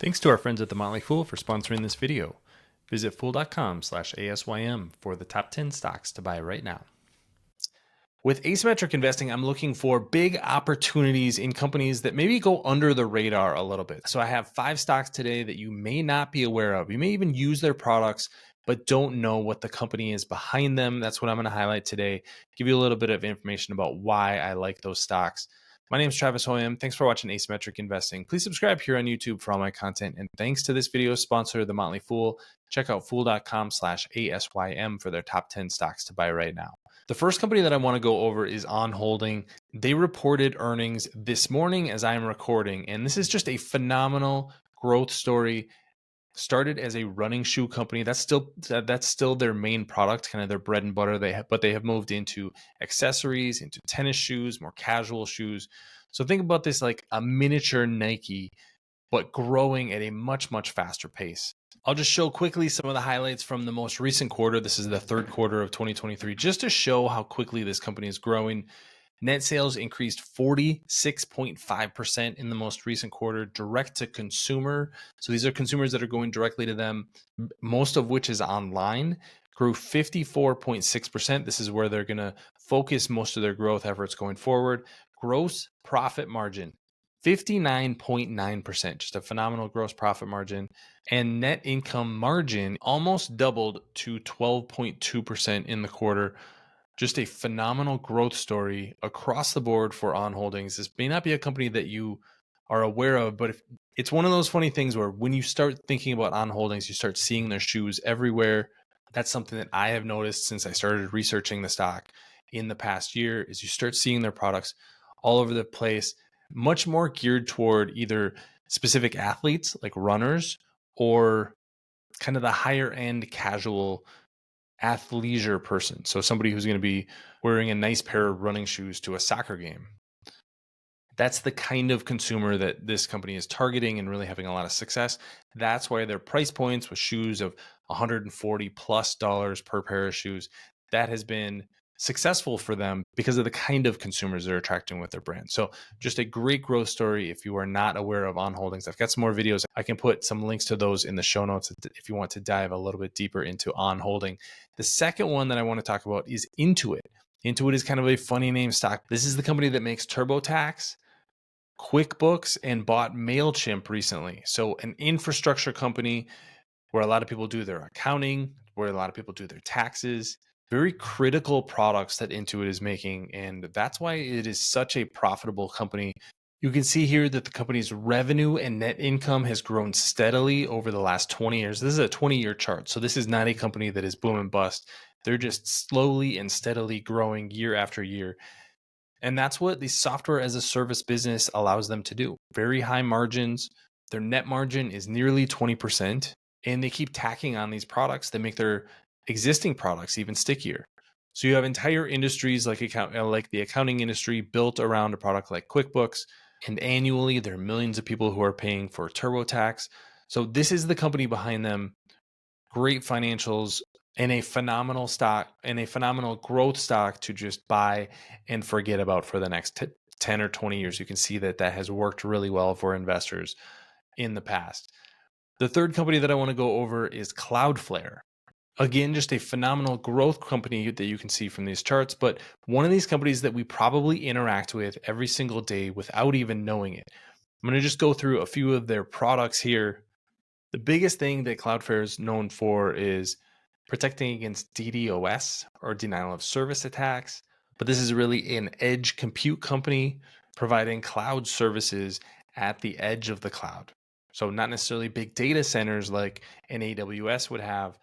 Thanks to our friends at The Motley Fool for sponsoring this video. Visit fool.com/ASYM for the top 10 stocks to buy right now. With asymmetric investing, I'm looking for big opportunities in companies that maybe go under the radar a little bit. So I have 5 stocks today that you may not be aware of. You may even use their products, but don't know what the company is behind them. That's what I'm going to highlight today. Give you a little bit of information about why I like those stocks. My name is Travis Hoyam. Thanks for watching Asymmetric Investing. Please subscribe here on YouTube for all my content. And thanks to this video sponsor, The Motley Fool. Check out fool.com/ASYM for their top 10 stocks to buy right now. The first company that I want to go over is On Holding. They reported earnings this morning as I am recording, and this is just a phenomenal growth story. Started as a running shoe company. That's still their main product, kind of their bread and butter. But they have moved into accessories, into tennis shoes, more casual shoes. So think about this like a miniature Nike, but growing at a much, much faster pace. I'll just show quickly some of the highlights from the most recent quarter. This is the third quarter of 2023, just to show how quickly this company is growing. Net sales increased 46.5% in the most recent quarter, direct to consumer. So these are consumers that are going directly to them, most of which is online, grew 54.6%. This is where they're going to focus most of their growth efforts going forward. Gross profit margin, 59.9%, just a phenomenal gross profit margin. And net income margin almost doubled to 12.2% in the quarter. Just a phenomenal growth story across the board for On Holdings. This may not be a company that you are aware of, but it's one of those funny things where when you start thinking about On Holdings, you start seeing their shoes everywhere. That's something that I have noticed since I started researching the stock in the past year, is you start seeing their products all over the place, much more geared toward either specific athletes like runners or kind of the higher end casual athleisure person. So somebody who's going to be wearing a nice pair of running shoes to a soccer game. That's the kind of consumer that this company is targeting and really having a lot of success. That's why their price points with shoes of $140+ per pair of shoes, that has been successful for them because of the kind of consumers they're attracting with their brand. So just a great growth story. If you are not aware of On Holdings, I've got some more videos. I can put some links to those in the show notes if you want to dive a little bit deeper into On Holding. The second one that I want to talk about is Intuit. Intuit is kind of a funny name stock. This is the company that makes TurboTax, QuickBooks, and bought MailChimp recently. So an infrastructure company where a lot of people do their accounting, where a lot of people do their taxes. Very critical products that Intuit is making, and that's why it is such a profitable company. You can see here that the company's revenue and net income has grown steadily over the last 20 years. This is a 20-year chart, so this is not a company that is boom and bust. They're just slowly and steadily growing year after year. And that's what the software as a service business allows them to do. Very high margins. Their net margin is nearly 20%, and they keep tacking on these products that make their existing products even stickier. So you have entire industries like the accounting industry built around a product like QuickBooks, and annually there are millions of people who are paying for TurboTax. So this is the company behind them. Great financials and a phenomenal stock and a phenomenal growth stock to just buy and forget about for the next 10 or 20 years. You can see that has worked really well for investors in the past. The third company that I want to go over is Cloudflare. Again, just a phenomenal growth company that you can see from these charts, but one of these companies that we probably interact with every single day without even knowing it. I'm going to just go through a few of their products here. The biggest thing that Cloudflare is known for is protecting against DDoS, or denial of service attacks. But this is really an edge compute company providing cloud services at the edge of the cloud. So not necessarily big data centers like an AWS would have,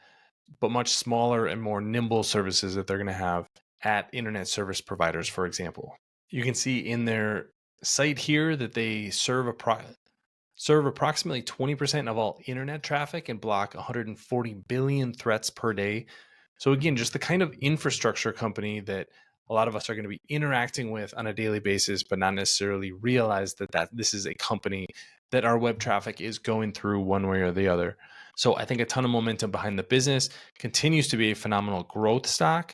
but much smaller and more nimble services that they're going to have at internet service providers, for example. You can see in their site here that they serve approximately 20% of all internet traffic and block 140 billion threats per day. So again, just the kind of infrastructure company that a lot of us are going to be interacting with on a daily basis, but not necessarily realize that this is a company that our web traffic is going through one way or the other. So I think a ton of momentum behind the business, continues to be a phenomenal growth stock.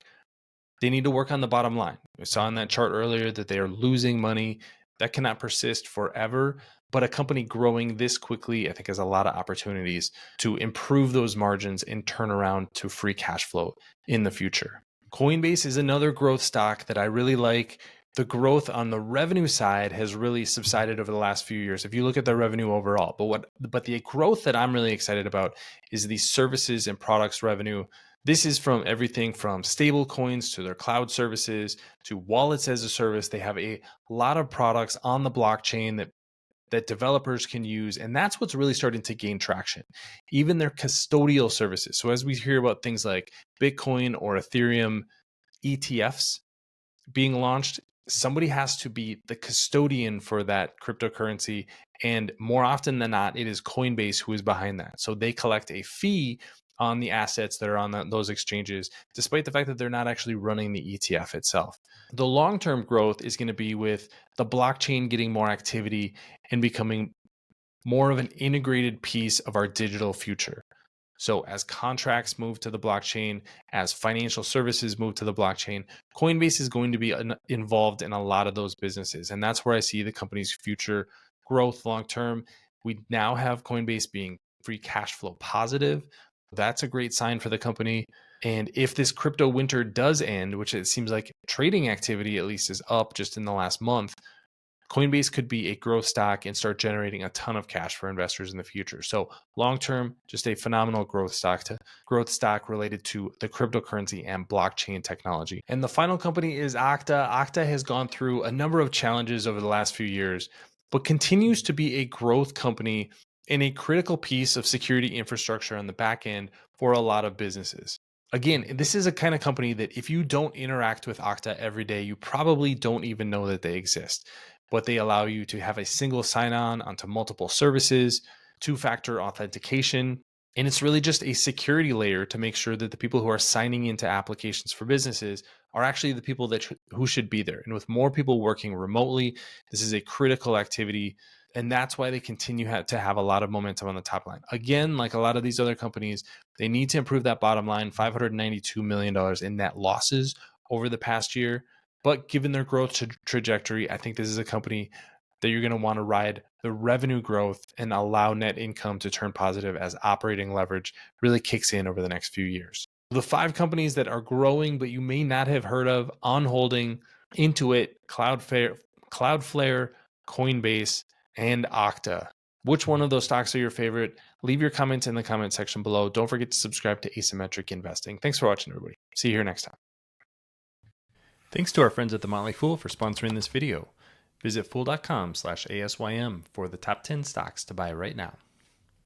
They need to work on the bottom line. We saw in that chart earlier that they are losing money. That cannot persist forever, But a company growing this quickly, I think, has a lot of opportunities to improve those margins and turn around to free cash flow in the future. Coinbase is another growth stock that I really like. The growth on the revenue side has really subsided over the last few years if you look at their revenue overall. But the growth that I'm really excited about is the services and products revenue. This is from everything from stable coins to their cloud services to wallets as a service. They have a lot of products on the blockchain that developers can use, and that's what's really starting to gain traction. Even their custodial services. So as we hear about things like Bitcoin or Ethereum ETFs being launched, somebody has to be the custodian for that cryptocurrency. And more often than not, it is Coinbase who is behind that. So they collect a fee on the assets that are on those exchanges, despite the fact that they're not actually running the ETF itself. The long-term growth is going to be with the blockchain getting more activity and becoming more of an integrated piece of our digital future. So as contracts move to the blockchain, as financial services move to the blockchain, Coinbase is going to be involved in a lot of those businesses. And that's where I see the company's future growth long term. We now have Coinbase being free cash flow positive. That's a great sign for the company. And if this crypto winter does end, which it seems like trading activity at least is up just in the last month, Coinbase could be a growth stock and start generating a ton of cash for investors in the future. So long term, just a phenomenal growth stock related to the cryptocurrency and blockchain technology. And the final company is Okta. Okta has gone through a number of challenges over the last few years, but continues to be a growth company and a critical piece of security infrastructure on the back end for a lot of businesses. Again, this is a kind of company that if you don't interact with Okta every day, you probably don't even know that they exist. But they allow you to have a single sign-on onto multiple services, two-factor authentication, and it's really just a security layer to make sure that the people who are signing into applications for businesses are actually the people who should be there. And with more people working remotely, this is a critical activity, and that's why they continue to have a lot of momentum on the top line. Again, like a lot of these other companies, they need to improve that bottom line, $592 million in net losses over the past year. But given their growth trajectory, I think this is a company that you're going to want to ride the revenue growth and allow net income to turn positive as operating leverage really kicks in over the next few years. The 5 companies that are growing, but you may not have heard of: On Holding, Intuit, Cloudflare, Coinbase, and Okta. Which one of those stocks are your favorite? Leave your comments in the comment section below. Don't forget to subscribe to Asymmetric Investing. Thanks for watching, everybody. See you here next time. Thanks to our friends at The Motley Fool for sponsoring this video. Visit fool.com/ASYM for the top 10 stocks to buy right now.